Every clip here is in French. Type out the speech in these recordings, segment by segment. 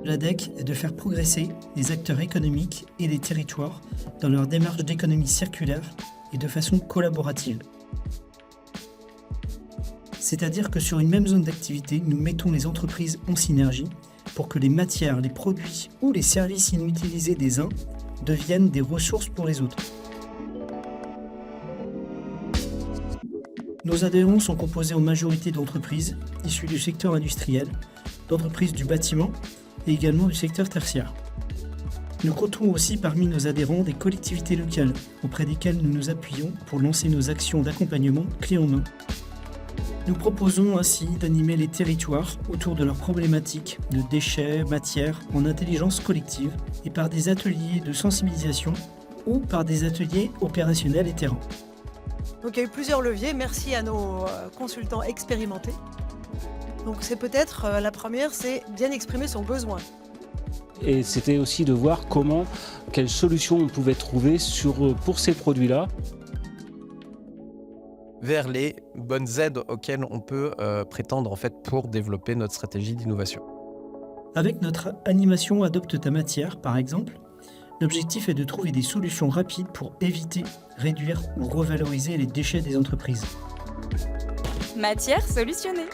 L'ADEC est de faire progresser les acteurs économiques et les territoires dans leur démarche d'économie circulaire et de façon collaborative. C'est-à-dire que sur une même zone d'activité, nous mettons les entreprises en synergie pour que les matières, les produits ou les services inutilisés des uns deviennent des ressources pour les autres. Nos adhérents sont composés en majorité d'entreprises issues du secteur industriel, d'entreprises du bâtiment et également du secteur tertiaire. Nous comptons aussi parmi nos adhérents des collectivités locales auprès desquelles nous nous appuyons pour lancer nos actions d'accompagnement clés en main. Nous proposons ainsi d'animer les territoires autour de leurs problématiques de déchets, matières, en intelligence collective et par des ateliers de sensibilisation ou par des ateliers opérationnels et terrain. Donc il y a eu plusieurs leviers, merci à nos consultants expérimentés. Donc c'est peut-être la première, c'est bien exprimer son besoin. Et c'était aussi de voir quelles solutions on pouvait trouver pour ces produits-là. Vers les bonnes aides auxquelles on peut prétendre en fait pour développer notre stratégie d'innovation. Avec notre animation Adopte ta matière, par exemple, l'objectif est de trouver des solutions rapides pour éviter, réduire ou revaloriser les déchets des entreprises. Matière solutionnée.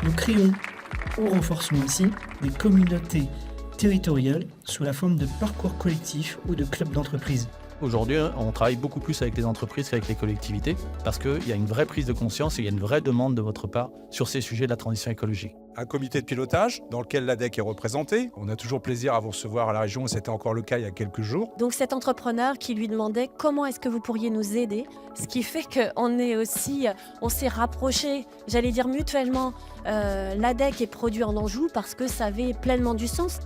Nous créons ou renforçons ainsi des communautés territoriales sous la forme de parcours collectifs ou de clubs d'entreprise. Aujourd'hui, on travaille beaucoup plus avec les entreprises qu'avec les collectivités parce qu'il y a une vraie prise de conscience et il y a une vraie demande de votre part sur ces sujets de la transition écologique. Un comité de pilotage dans lequel l'ADEC est représenté. On a toujours plaisir à vous recevoir à la région et c'était encore le cas il y a quelques jours. Donc cet entrepreneur qui lui demandait comment est-ce que vous pourriez nous aider, ce qui fait on s'est rapprochés, j'allais dire mutuellement, l'ADEC est produit en Anjou parce que ça avait pleinement du sens.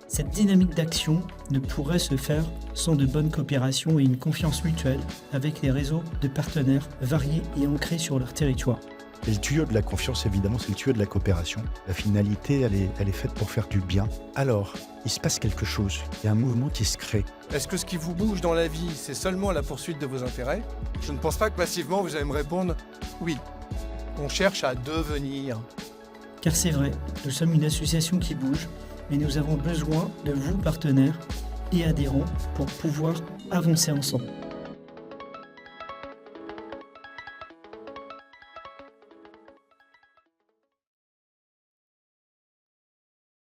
Cette dynamique d'action ne pourrait se faire sans de bonnes coopérations et une confiance mutuelle avec les réseaux de partenaires variés et ancrés sur leur territoire. Et le tuyau de la confiance, évidemment, c'est le tuyau de la coopération. La finalité, elle est faite pour faire du bien. Alors, il se passe quelque chose. Il y a un mouvement qui se crée. Est-ce que ce qui vous bouge dans la vie, c'est seulement la poursuite de vos intérêts? Je ne pense pas que massivement vous allez me répondre oui. On cherche à devenir. Car c'est vrai, nous sommes une association qui bouge, mais nous avons besoin de vous, partenaires et adhérents, pour pouvoir avancer ensemble.